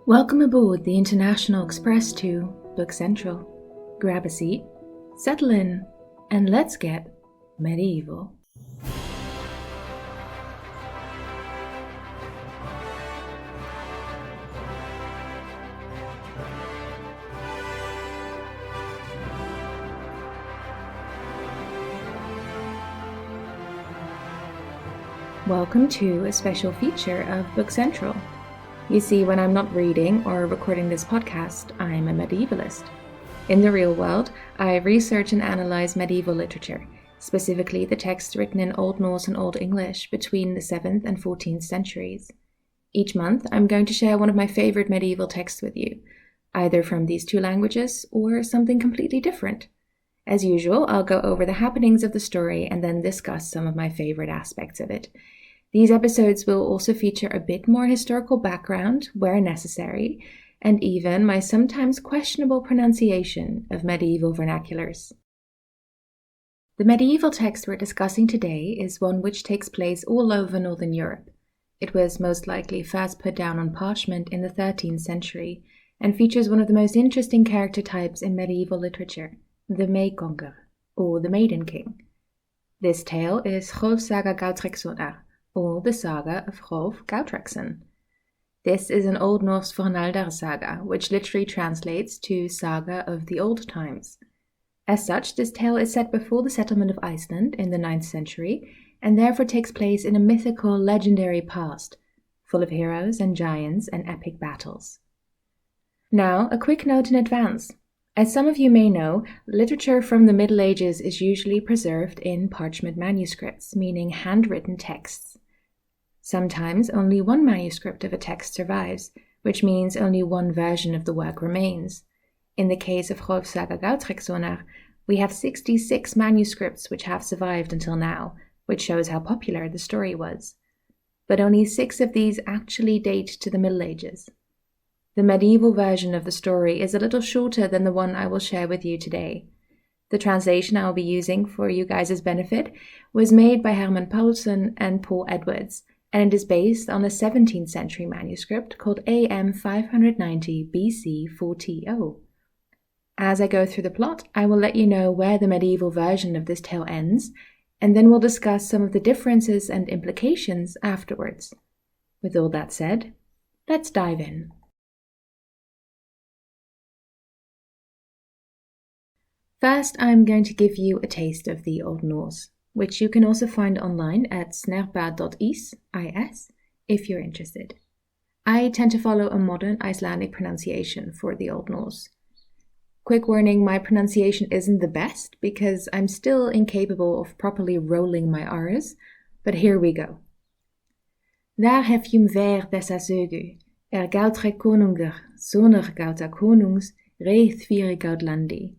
Welcome aboard the International Express to Book Central. Grab a seat, settle in, and let's get medieval. Welcome to a special feature of Book Central. You see, when I'm not reading or recording this podcast, I'm a medievalist. In the real world, I research and analyze medieval literature, specifically the texts written in Old Norse and Old English between the 7th and 14th centuries. Each month, I'm going to share one of my favorite medieval texts with you, either from these two languages or something completely different. As usual, I'll go over the happenings of the story and then discuss some of my favorite aspects of it. These episodes will also feature a bit more historical background, where necessary, and even my sometimes questionable pronunciation of medieval vernaculars. The medieval text we're discussing today is one which takes place all over Northern Europe. It was most likely first put down on parchment in the 13th century, and features one of the most interesting character types in medieval literature, the meykongr, or the Maiden King. This tale is Hrolfs saga Gautrekssonar, or the Saga of Hrolf Gautreksson. This is an Old Norse Hrolfs saga, which literally translates to Saga of the Old Times. As such, this tale is set before the settlement of Iceland in the 9th century, and therefore takes place in a mythical, legendary past, full of heroes and giants and epic battles. Now, a quick note in advance. As some of you may know, literature from the Middle Ages is usually preserved in parchment manuscripts, meaning handwritten texts. Sometimes only one manuscript of a text survives, which means only one version of the work remains. In the case of Hrolfs saga Gautrekssonar, we have 66 manuscripts which have survived until now, which shows how popular the story was. But only 6 of these actually date to the Middle Ages. The medieval version of the story is a little shorter than the one I will share with you today. The translation I will be using for you guys' benefit was made by Hermann Pálsson and Paul Edwards, and it is based on a 17th century manuscript called AM 590 BC 40. As I go through the plot, I will let you know where the medieval version of this tale ends, and then we'll discuss some of the differences and implications afterwards. With all that said, let's dive in. First, I'm going to give you a taste of the Old Norse, which you can also find online at snerpa.is if you're interested. I tend to follow a modern Icelandic pronunciation for the Old Norse. Quick warning, my pronunciation isn't the best because I'm still incapable of properly rolling my R's, but here we go. Daar hefjum ver dessa sögu, Gautrek konungur, sonur Gauta konungs, reith vire Gautlandi.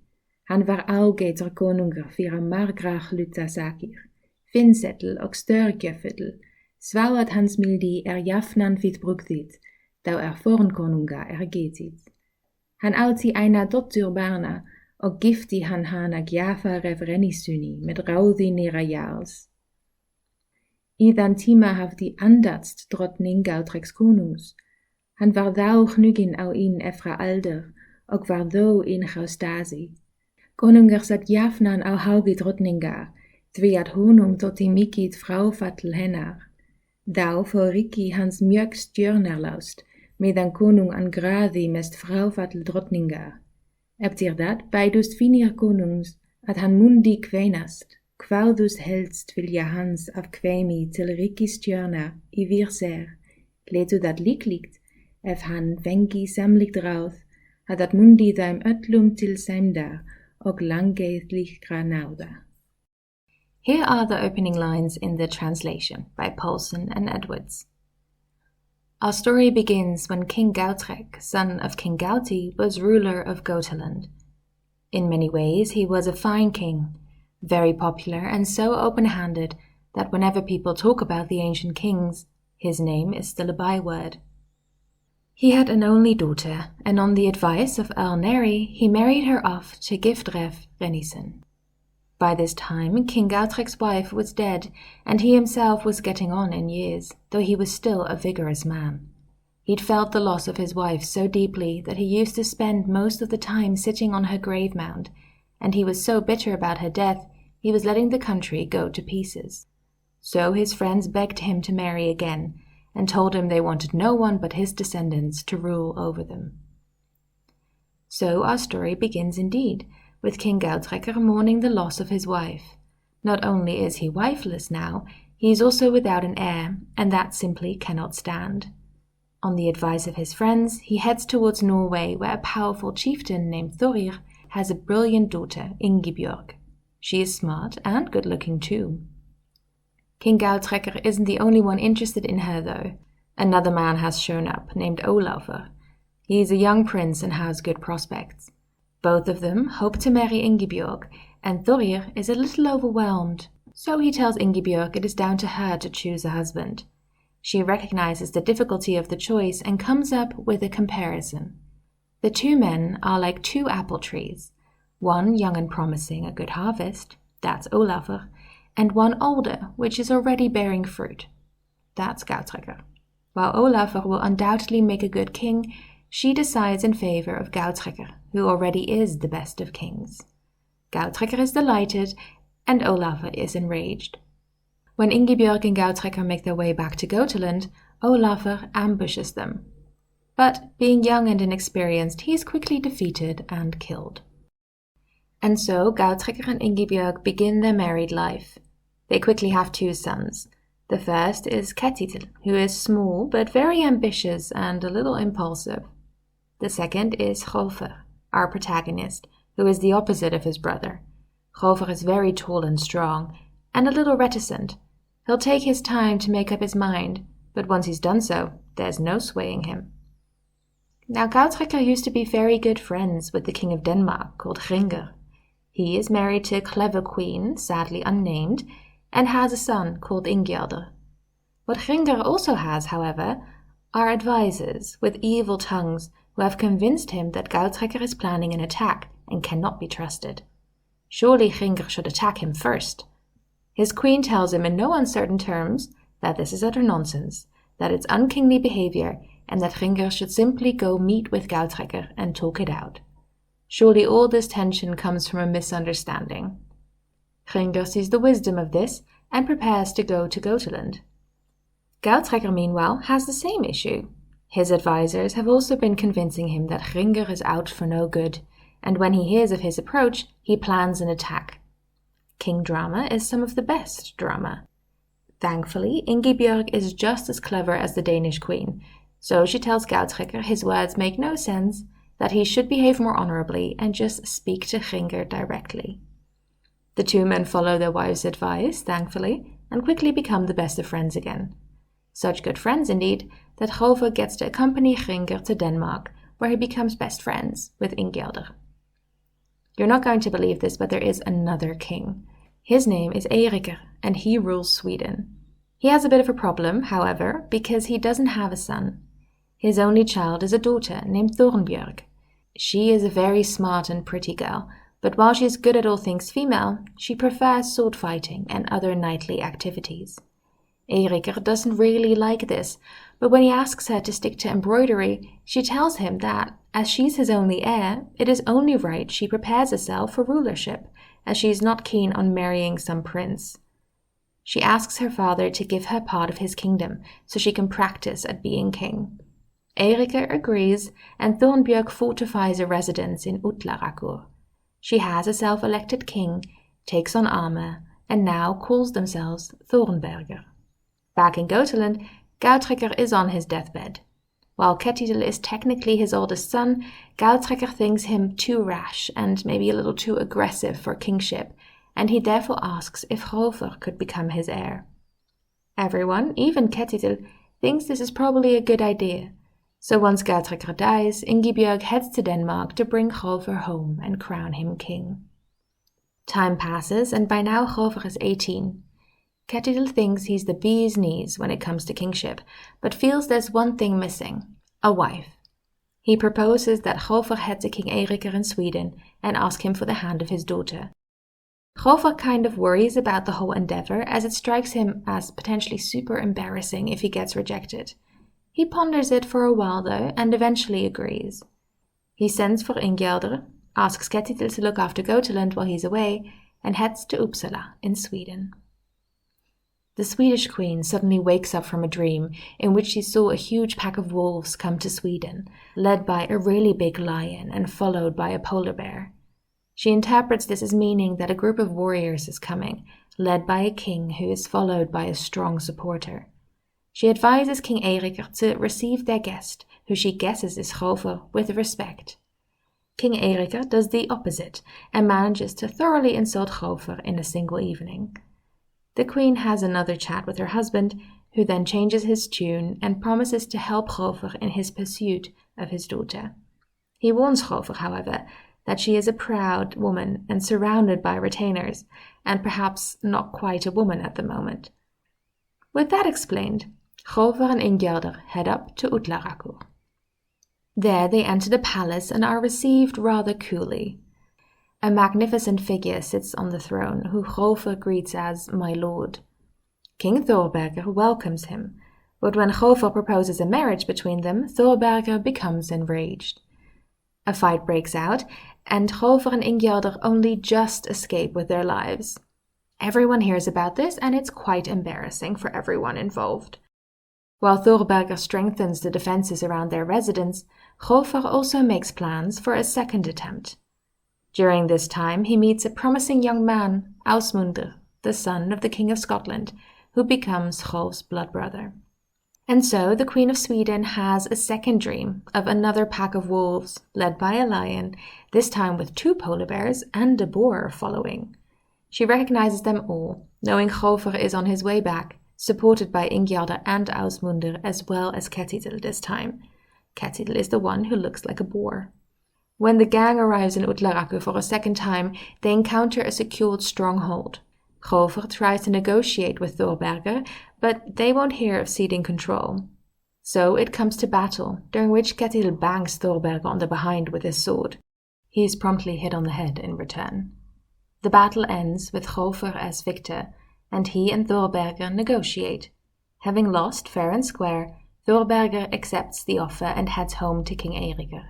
Han var ágætur konungur fyrir margra hluta sakir. Finnsettel og størgjöfettel, sváat hans mildi jafnan vid brugðit, þá fornkonunga getið. Han átti eina dóttur barna, og gifti hann hana gjafa refrennisunni með ráði nýra jarls. Í þann tíma hafði andast drottning Gautreks konungs. Han var þá knugin á inn efra alder, og var þó inn stasi. Konungur sat jafnan á hági drottningar, því að honum þótti mikið fráfall hennar. Þá fór ríki hans mjög stjörnarlaust, meðan konung angraði mest fráfall drottningar. Eftir það bæðust vinir konungs að hann mundi kveinast, kváðust helst vilja hans af kveimi til ríkisstjörna yfir sér, letu það líklegt, ef hann fengi samlíkt ráð, að það mundi þeim öllum til sæmdar, og langeithlichra náða. Here are the opening lines in the translation by Pálsson and Edwards. Our story begins when King Gautrek, son of King Gauti, was ruler of Gotaland. In many ways, he was a fine king, very popular and so open-handed that whenever people talk about the ancient kings, his name is still a byword. He had an only daughter, and on the advice of Earl Neri, he married her off to Gifthref Renison. By this time, King Gautrek's wife was dead, and he himself was getting on in years, though he was still a vigorous man. He'd felt the loss of his wife so deeply that he used to spend most of the time sitting on her grave mound, and he was so bitter about her death, he was letting the country go to pieces. So his friends begged him to marry again, and told him they wanted no one but his descendants to rule over them. So our story begins indeed, with King Gautreksson mourning the loss of his wife. Not only is he wifeless now, he is also without an heir, and that simply cannot stand. On the advice of his friends, he heads towards Norway, where a powerful chieftain named Thorir has a brilliant daughter, Ingebjorg. She is smart and good-looking too. King Gautreksson isn't the only one interested in her, though. Another man has shown up, named Hrolfr. He is a young prince and has good prospects. Both of them hope to marry Ingebjorg, and Thorir is a little overwhelmed, so he tells Ingebjorg it is down to her to choose a husband. She recognizes the difficulty of the choice and comes up with a comparison. The two men are like two apple trees, one young and promising a good harvest, that's Hrolfr, and one older, which is already bearing fruit. That's Gautreksson. While Hrolfr will undoubtedly make a good king, she decides in favor of Gautreksson, who already is the best of kings. Gautreksson is delighted, and Hrolfr is enraged. When Ingebjorg and Gautreksson make their way back to Gotaland, Hrolfr ambushes them. But being young and inexperienced, he is quickly defeated and killed. And so Gautreksson and Ingebjorg begin their married life. They quickly have two sons. The first is Kathleen, who is small but very ambitious and a little impulsive. The second is Hrolfr, our protagonist, who is the opposite of his brother. Hrolfr is very tall and strong, and a little reticent. He'll take his time to make up his mind, but once he's done so, there's no swaying him. Now Gautreksson used to be very good friends with the king of Denmark, called Hringr. He is married to a clever queen, sadly unnamed, and has a son called Ingjaldr. What Hringr also has, however, are advisors with evil tongues who have convinced him that Gautreksson is planning an attack and cannot be trusted. Surely Hringr should attack him first. His queen tells him in no uncertain terms that this is utter nonsense, that it's unkingly behavior, and that Hringr should simply go meet with Gautreksson and talk it out. Surely all this tension comes from a misunderstanding. Hringr sees the wisdom of this and prepares to go to Gotaland. Gautreksson, meanwhile, has the same issue. His advisors have also been convincing him that Hringr is out for no good, and when he hears of his approach, he plans an attack. King drama is some of the best drama. Thankfully, Ingebjorg is just as clever as the Danish queen, so she tells Gautreksson his words make no sense, that he should behave more honorably and just speak to Hringr directly. The two men follow their wives' advice, thankfully, and quickly become the best of friends again. Such good friends, indeed, that Hrolfr gets to accompany Hringr to Denmark, where he becomes best friends with Ingjaldr. You're not going to believe this, but there is another king. His name is Eiríkr, and he rules Sweden. He has a bit of a problem, however, because he doesn't have a son. His only child is a daughter named Thornbjörg. She is a very smart and pretty girl, but while she's good at all things female, she prefers sword fighting and other knightly activities. Eiríkr doesn't really like this, but when he asks her to stick to embroidery, she tells him that, as she's his only heir, it is only right she prepares herself for rulership, as she is not keen on marrying some prince. She asks her father to give her part of his kingdom, so she can practice at being king. Eiríkr agrees, and Thornbjörg fortifies a residence in Utlarakur. She has a self-elected king, takes on armor, and now calls themselves Thornberger. Back in Gotaland, Gautreksson is on his deathbed. While Ketil is technically his oldest son, Gautreksson thinks him too rash and maybe a little too aggressive for kingship, and he therefore asks if Hrolfr could become his heir. Everyone, even Ketil, thinks this is probably a good idea. So once Gautreksson dies, Ingebjorg heads to Denmark to bring Hrolfr home and crown him king. Time passes, and by now Hrolfr is 18. Ketil thinks he's the bee's knees when it comes to kingship, but feels there's one thing missing: a wife. He proposes that Hrolfr head to King Eiríkr in Sweden and ask him for the hand of his daughter. Hrolfr kind of worries about the whole endeavor, as it strikes him as potentially super embarrassing if he gets rejected. He ponders it for a while though, and eventually agrees. He sends for Ingjerdr, asks Ketil to look after Gotland while he's away, and heads to Uppsala in Sweden. The Swedish queen suddenly wakes up from a dream in which she saw a huge pack of wolves come to Sweden, led by a really big lion and followed by a polar bear. She interprets this as meaning that a group of warriors is coming, led by a king who is followed by a strong supporter. She advises King Eiríkr to receive their guest, who she guesses is Clover, with respect. King Eiríkr does the opposite and manages to thoroughly insult Clover in a single evening. The queen has another chat with her husband, who then changes his tune and promises to help Clover in his pursuit of his daughter. He warns Clover, however, that she is a proud woman and surrounded by retainers, and perhaps not quite a woman at the moment. With that explained, Clover and Ingjerdr head up to Ullarakur. There they enter the palace and are received rather coolly. A magnificent figure sits on the throne, who Clover greets as "my lord." King Thorberger welcomes him, but when Clover proposes a marriage between them, Thorberger becomes enraged. A fight breaks out, and Clover and Ingjerdr only just escape with their lives. Everyone hears about this, and it's quite embarrassing for everyone involved. While Thorberger strengthens the defenses around their residence, Clover also makes plans for a second attempt. During this time, he meets a promising young man, Ásmundur, the son of the King of Scotland, who becomes Hrolf's blood brother. And so the Queen of Sweden has a second dream of another pack of wolves, led by a lion, this time with 2 polar bears and a boar following. She recognizes them all, knowing Clover is on his way back, supported by Ingjerdr and Ásmundur as well as Ketil this time. Ketil is the one who looks like a boar. When the gang arrives in Ullarakur for a second time, they encounter a secured stronghold. Clover tries to negotiate with Thorberger, but they won't hear of ceding control. So it comes to battle, during which Ketil bangs Thorberger on the behind with his sword. He is promptly hit on the head in return. The battle ends with Clover as victor, and he and Thorberger negotiate. Having lost fair and square, Thorberger accepts the offer and heads home to King Eiríkr.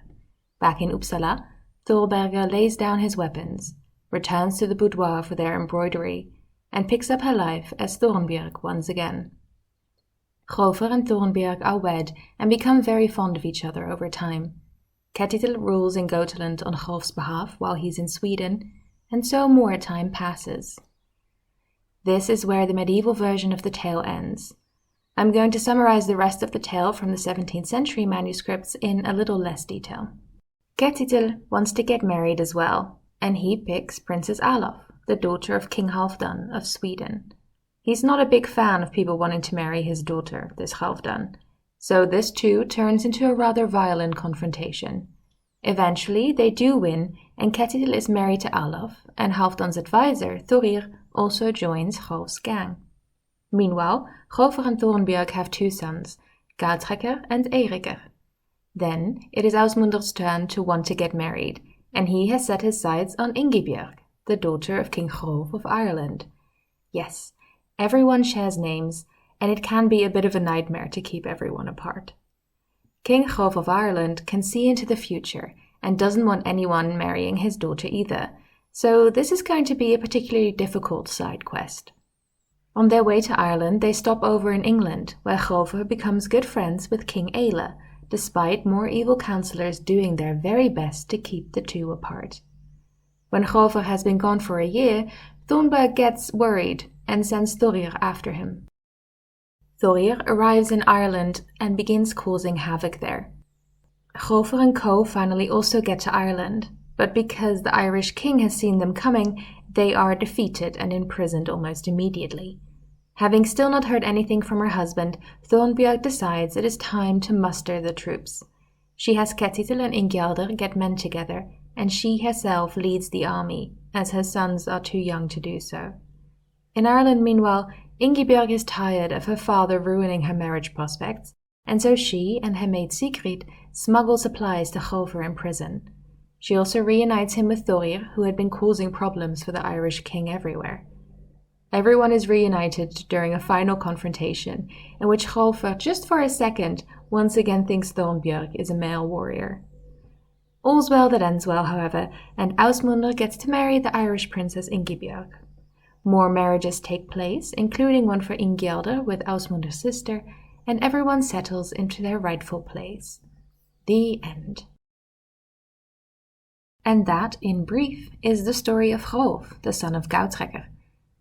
Back in Uppsala, Thorberger lays down his weapons, returns to the boudoir for their embroidery, and picks up her life as Thornbjörg once again. Clover and Thornbjörg are wed and become very fond of each other over time. Ketil rules in Gotland on Hrolf's behalf while he's in Sweden, and so more time passes. This is where the medieval version of the tale ends. I'm going to summarize the rest of the tale from the 17th century manuscripts in a little less detail. Ketil wants to get married as well, and he picks Princess Alof, the daughter of King Halfdan of Sweden. He's not a big fan of people wanting to marry his daughter, this Halfdan, so this too turns into a rather violent confrontation. Eventually, they do win, and Ketil is married to Alof, and Halfdan's advisor, Thorir, also joins Hrolf's gang. Meanwhile, Clover and Thornbjörg have 2 sons, Gautreksson and Eiríkr. Then it is Ásmundur's turn to want to get married, and he has set his sights on Ingibjörg, the daughter of King Hrolf of Ireland. Yes, everyone shares names, and it can be a bit of a nightmare to keep everyone apart. King Hrolf of Ireland can see into the future and doesn't want anyone marrying his daughter either, so this is going to be a particularly difficult side quest. On their way to Ireland, they stop over in England, where Clover becomes good friends with King Aelle, despite more evil counselors doing their very best to keep the two apart. When Clover has been gone for a year, Thornberg gets worried and sends Thorir after him. Thorir arrives in Ireland and begins causing havoc there. Clover and co. finally also get to Ireland, but because the Irish king has seen them coming, they are defeated and imprisoned almost immediately. Having still not heard anything from her husband, Thornbjörg decides it is time to muster the troops. She has Ketil and Ingjerdr get men together, and she herself leads the army, as her sons are too young to do so. In Ireland, meanwhile, Ingibjörg is tired of her father ruining her marriage prospects, and so she and her maid Sigrid smuggle supplies to Clover in prison. She also reunites him with Thorir, who had been causing problems for the Irish king everywhere. Everyone is reunited during a final confrontation, in which Clover, just for a second, once again thinks Thornbjörg is a male warrior. All's well that ends well, however, and Ausmundr gets to marry the Irish princess Ingibjörg. More marriages take place, including one for Ingjaldr with Ausmundr's sister, and everyone settles into their rightful place. The end. And that, in brief, is the story of Hrolf, the son of Gautreksson.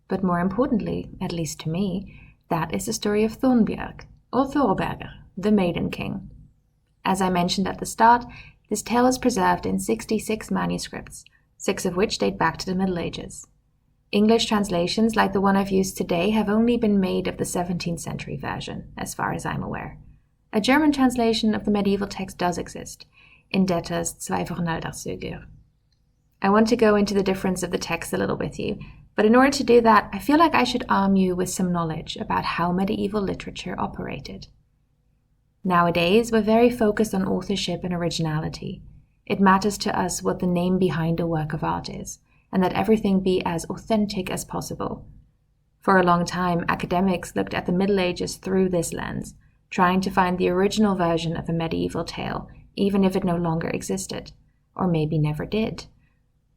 But more importantly, at least to me, that is the story of Thornbjörg, or Thorberger, the Maiden King. As I mentioned at the start, this tale is preserved in 66 manuscripts, 6 of which date back to the Middle Ages. English translations like the one I've used today have only been made of the 17th century version, as far as I'm aware. A German translation of the medieval text does exist, in Detter's Zwei Fornaldarsögur. I want to go into the difference of the text a little with you, but in order to do that, I feel like I should arm you with some knowledge about how medieval literature operated. Nowadays, we're very focused on authorship and originality. It matters to us what the name behind a work of art is, and that everything be as authentic as possible. For a long time, academics looked at the Middle Ages through this lens, trying to find the original version of a medieval tale, even if it no longer existed, or maybe never did.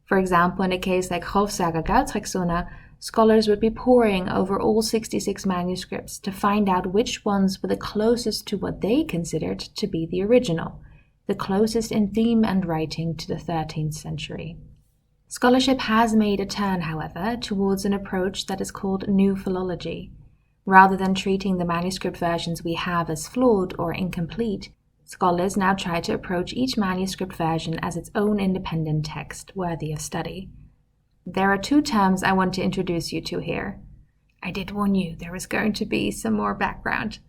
For example, in a case like Hrolfs saga Gautrekssonar, scholars would be poring over all 66 manuscripts to find out which ones were the closest to what they considered to be the original, the closest in theme and writing to the 13th century. Scholarship has made a turn, however, towards an approach that is called New Philology. Rather than treating the manuscript versions we have as flawed or incomplete, scholars now try to approach each manuscript version as its own independent text worthy of study. There are 2 terms I want to introduce you to here. I did warn you there was going to be some more background.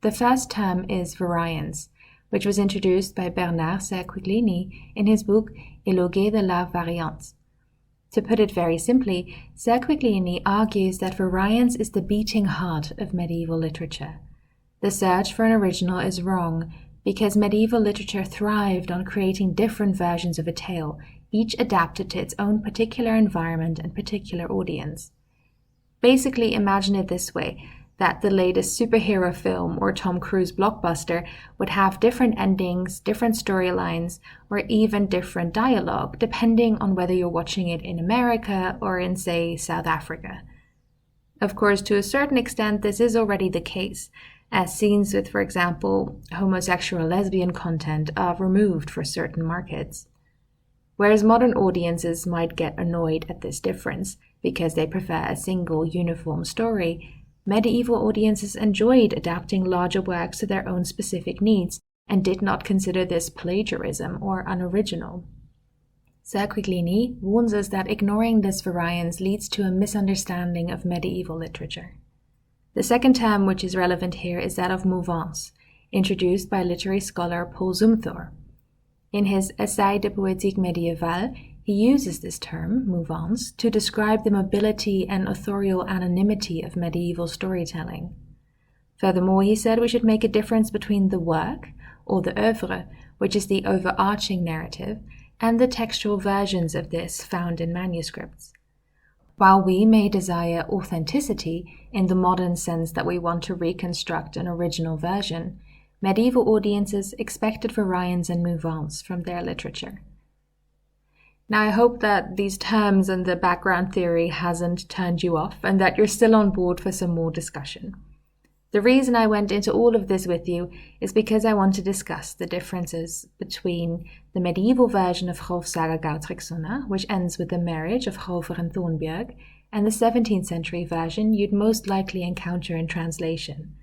The first term is variance, which was introduced by Bernard Cerquiglini in his book Éloge de la variance. To put it very simply, Cerquiglini argues that variance is the beating heart of medieval literature. The search for an original is wrong, because medieval literature thrived on creating different versions of a tale, each adapted to its own particular environment and particular audience. Basically, imagine it this way, that the latest superhero film or Tom Cruise blockbuster would have different endings, different storylines, or even different dialogue, depending on whether you're watching it in America or in, say, South Africa. Of course, to a certain extent, this is already the case, as scenes with, for example, homosexual lesbian content are removed for certain markets. Whereas modern audiences might get annoyed at this difference because they prefer a single uniform story, medieval audiences enjoyed adapting larger works to their own specific needs and did not consider this plagiarism or unoriginal. Cerquiglini warns us that ignoring this variance leads to a misunderstanding of medieval literature. The second term which is relevant here is that of mouvance, introduced by literary scholar Paul Zumthor. In his Essai de poétique médiévale, he uses this term, mouvance, to describe the mobility and authorial anonymity of medieval storytelling. Furthermore, he said we should make a difference between the work, or the œuvre, which is the overarching narrative, and the textual versions of this found in manuscripts. While we may desire authenticity in the modern sense that we want to reconstruct an original version, medieval audiences expected variance and mouvance from their literature. Now, I hope that these terms and the background theory hasn't turned you off and that you're still on board for some more discussion. The reason I went into all of this with you is because I want to discuss the differences between the medieval version of Hrolfs saga Gautrekssonar, which ends with the marriage of Hrolfr and Thornbjörg, and the 17th century version you'd most likely encounter in translation.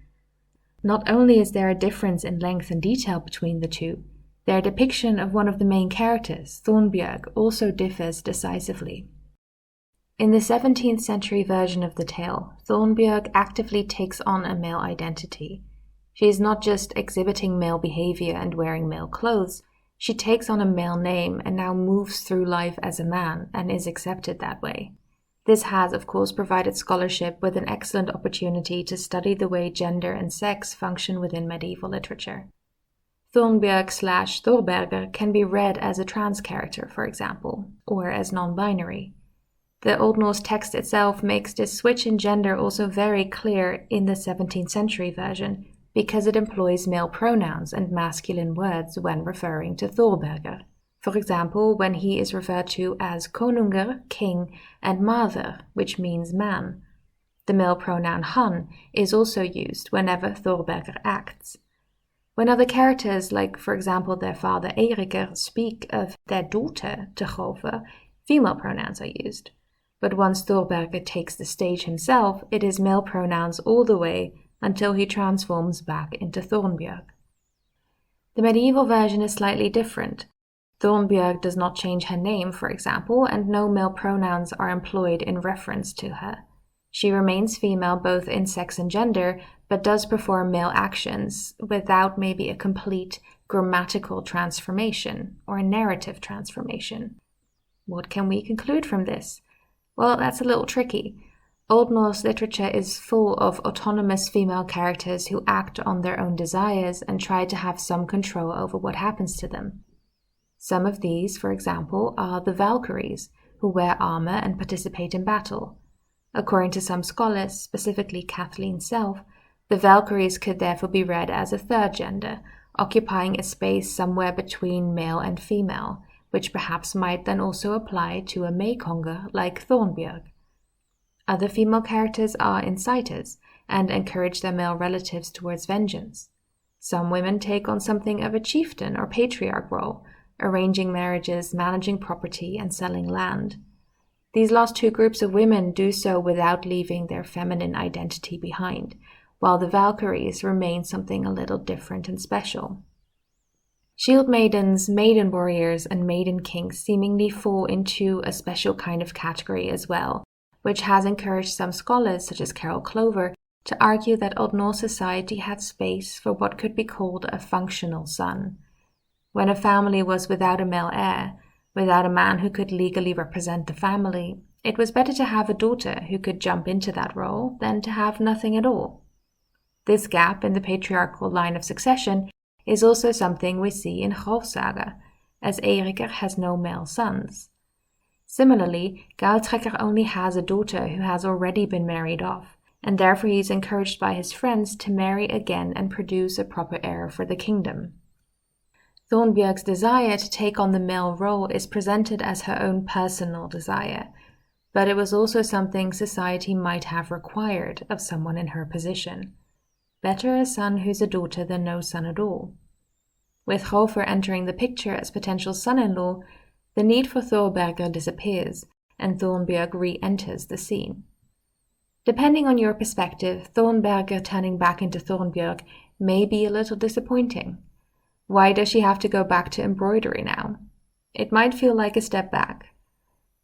Not only is there a difference in length and detail between the two, their depiction of one of the main characters, Thornbjörg, also differs decisively. In the 17th century version of the tale, Thornbjörg actively takes on a male identity. She is not just exhibiting male behavior and wearing male clothes, she takes on a male name and now moves through life as a man and is accepted that way. This has, of course, provided scholarship with an excellent opportunity to study the way gender and sex function within medieval literature. Thornbjörg/Thorberger can be read as a trans character, for example, or as non-binary. The Old Norse text itself makes this switch in gender also very clear in the 17th century version, because it employs male pronouns and masculine words when referring to Thorberger. For example, when he is referred to as konungr, king, and maður, which means man. The male pronoun han is also used whenever Thorberger acts. When other characters, like for example their father Eirikr, speak of their daughter to Clover, female pronouns are used. But once Thorberger takes the stage himself, it is male pronouns all the way until he transforms back into Thornbjörg. The medieval version is slightly different. Thornbjörg does not change her name, for example, and no male pronouns are employed in reference to her. She remains female both in sex and gender, but does perform male actions without maybe a complete grammatical transformation or a narrative transformation. What can we conclude from this? Well, that's a little tricky. Old Norse literature is full of autonomous female characters who act on their own desires and try to have some control over what happens to them. Some of these, for example, are the Valkyries, who wear armor and participate in battle. According to some scholars, specifically Kathleen self, the Valkyries could therefore be read as a third gender, occupying a space somewhere between male and female, which perhaps might then also apply to a meykongr like Thornbjörg. Other female characters are inciters and encourage their male relatives towards vengeance. Some women take on something of a chieftain or patriarch role, arranging marriages, managing property, and selling land. These last two groups of women do so without leaving their feminine identity behind, while the Valkyries remain something a little different and special. Shield-Maidens, maiden warriors, and maiden kings seemingly fall into a special kind of category as well, which has encouraged some scholars, such as Clover, to argue that Old Norse society had space for what could be called a functional son. When a family was without a male heir, without a man who could legally represent the family, it was better to have a daughter who could jump into that role than to have nothing at all. This gap in the patriarchal line of succession is also something we see in Hrolfs saga, as Eirikr has no male sons. Similarly, Gautreksson only has a daughter who has already been married off, and therefore he is encouraged by his friends to marry again and produce a proper heir for the kingdom. Thornbjörg's desire to take on the male role is presented as her own personal desire, but it was also something society might have required of someone in her position. Better a son who's a daughter than no son at all. With Clover entering the picture as potential son-in-law, the need for Thorberger disappears, and Thornbjörg re-enters the scene. Depending on your perspective, Thornberger turning back into Thornbjörg may be a little disappointing. Why does she have to go back to embroidery now? It might feel like a step back.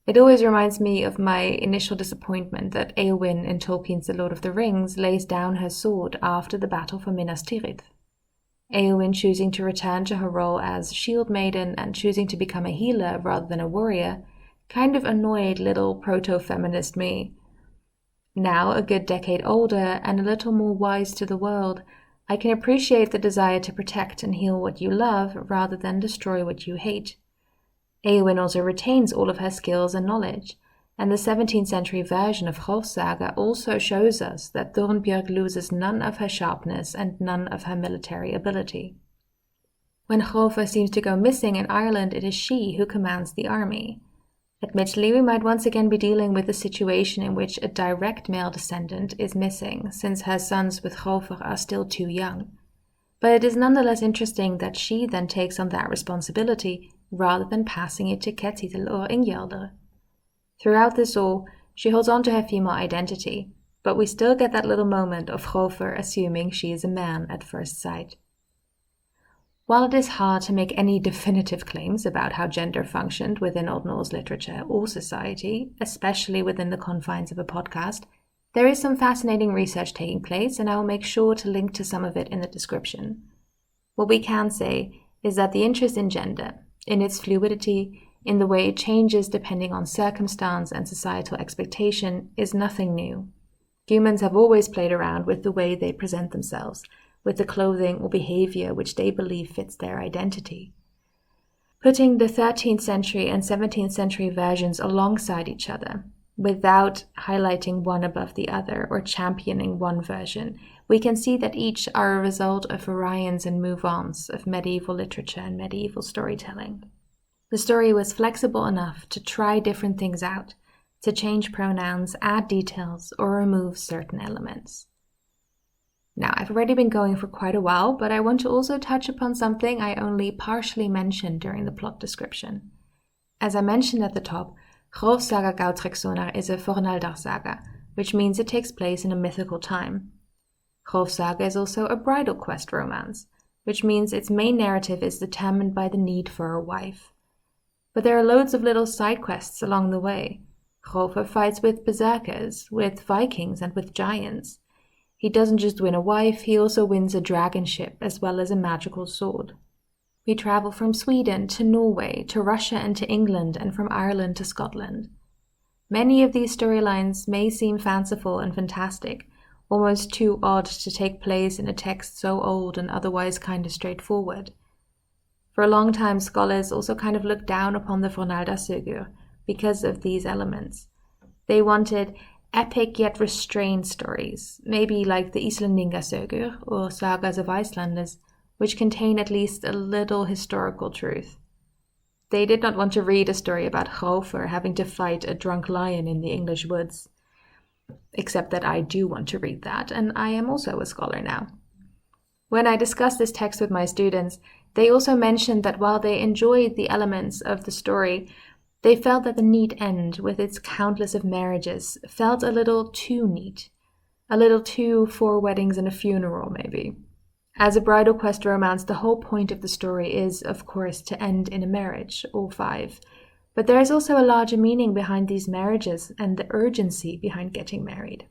It always reminds me of my initial disappointment that Éowyn in Tolkien's The Lord of the Rings lays down her sword after the battle for Minas Tirith. Éowyn choosing to return to her role as Shield-Maiden and choosing to become a healer rather than a warrior kind of annoyed little proto-feminist me. Now, a good decade older and a little more wise to the world, I can appreciate the desire to protect and heal what you love rather than destroy what you hate. Éowyn also retains all of her skills and knowledge, and the 17th century version of Hrolfs saga also shows us that Thornbjörg loses none of her sharpness and none of her military ability. When Hrolfr seems to go missing in Ireland, it is she who commands the army. Admittedly, we might once again be dealing with a situation in which a direct male descendant is missing, since her sons with Hrolfr are still too young. But it is nonetheless interesting that she then takes on that responsibility rather than passing it to Ketil or Ingjaldr. Throughout this all, she holds on to her female identity, but we still get that little moment of Hrolfr assuming she is a man at first sight. While it is hard to make any definitive claims about how gender functioned within Old Norse literature or society, especially within the confines of a podcast, there is some fascinating research taking place, and I will make sure to link to some of it in the description. What we can say is that the interest in gender, in its fluidity, in the way it changes depending on circumstance and societal expectation, is nothing new. Humans have always played around with the way they present themselves, with the clothing or behavior which they believe fits their identity. Putting the 13th century and 17th century versions alongside each other, without highlighting one above the other or championing one version, we can see that each are a result of variants and move-ons of medieval literature and medieval storytelling. The story was flexible enough to try different things out, to change pronouns, add details, or remove certain elements. Now, I've already been going for quite a while, but I want to also touch upon something I only partially mentioned during the plot description. As I mentioned at the top, Hrolfs saga Gautrekssonar is a Fornaldar saga, which means it takes place in a mythical time. Hrolfs saga is also a bridal quest romance, which means its main narrative is determined by the need for a wife. But there are loads of little side quests along the way. Hrolf fights with berserkers, with Vikings, and with giants. He doesn't just win a wife, he also wins a dragon ship as well as a magical sword. We travel from Sweden to Norway, to Russia and to England, and from Ireland to Scotland. Many of these storylines may seem fanciful and fantastic, almost too odd to take place in a text so old and otherwise kind of straightforward. For a long time, scholars also kind of looked down upon the Fornaldarsögur because of these elements. They wanted epic yet restrained stories, maybe like the Íslendingasögur or Sagas of Icelanders, which contain at least a little historical truth. They did not want to read a story about Hrolfr having to fight a drunk lion in the English woods. Except that I do want to read that, and I am also a scholar now. When I discussed this text with my students, they also mentioned that while they enjoyed the elements of the story, they felt that the neat end, with its countless of marriages, felt a little too neat. A little too 4 weddings and a funeral, maybe. As a bridal quest romance, the whole point of the story is, of course, to end in a marriage, all 5. But there is also a larger meaning behind these marriages and the urgency behind getting married.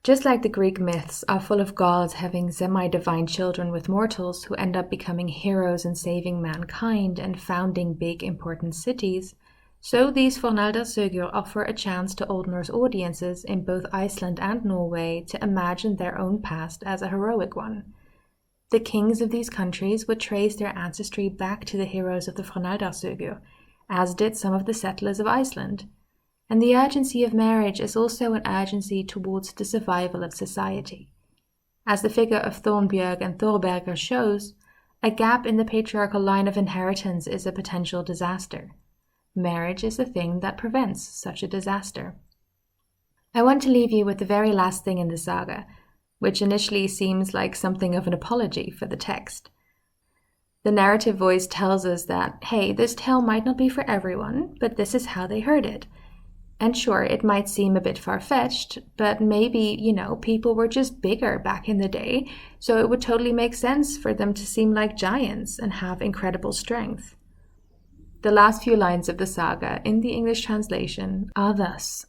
Just like the Greek myths are full of gods having semi-divine children with mortals who end up becoming heroes and saving mankind and founding big important cities, so these Fornaldarsögur offer a chance to Old Norse audiences in both Iceland and Norway to imagine their own past as a heroic one. The kings of these countries would trace their ancestry back to the heroes of the Fornaldarsögur, as did some of the settlers of Iceland. And the urgency of marriage is also an urgency towards the survival of society. As the figure of Thornbjörg and Thorberger shows, a gap in the patriarchal line of inheritance is a potential disaster. Marriage is the thing that prevents such a disaster. I want to leave you with the very last thing in the saga, which initially seems like something of an apology for the text. The narrative voice tells us that, hey, this tale might not be for everyone, but this is how they heard it. And sure, it might seem a bit far-fetched, but maybe, people were just bigger back in the day, so it would totally make sense for them to seem like giants and have incredible strength. The last few lines of the saga in the English translation are thus: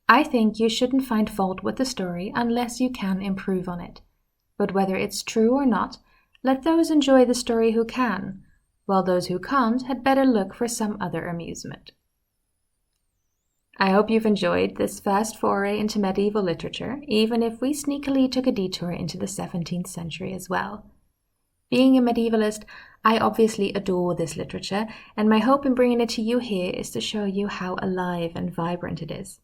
I think you shouldn't find fault with the story unless you can improve on it. But whether it's true or not, let those enjoy the story who can, while those who can't had better look for some other amusement. I hope you've enjoyed this first foray into medieval literature, even if we sneakily took a detour into the 17th century as well. Being a medievalist, I obviously adore this literature, and my hope in bringing it to you here is to show you how alive and vibrant it is.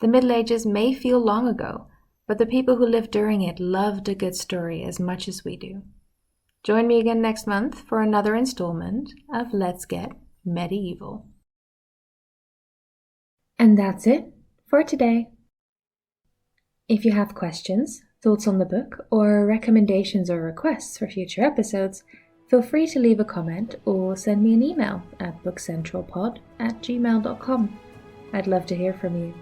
The Middle Ages may feel long ago, but the people who lived during it loved a good story as much as we do. Join me again next month for another installment of Let's Get Medieval. And that's it for today. If you have questions, thoughts on the book, or recommendations or requests for future episodes, feel free to leave a comment or send me an email at bookcentralpod@gmail.com. I'd love to hear from you.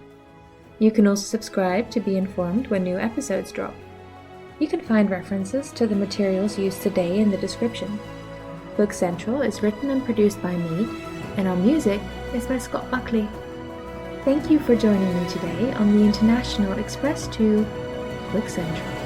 You can also subscribe to be informed when new episodes drop. You can find references to the materials used today in the description. Book Central is written and produced by me, and our music is by Scott Buckley. Thank you for joining me today on the International Express to Book Central.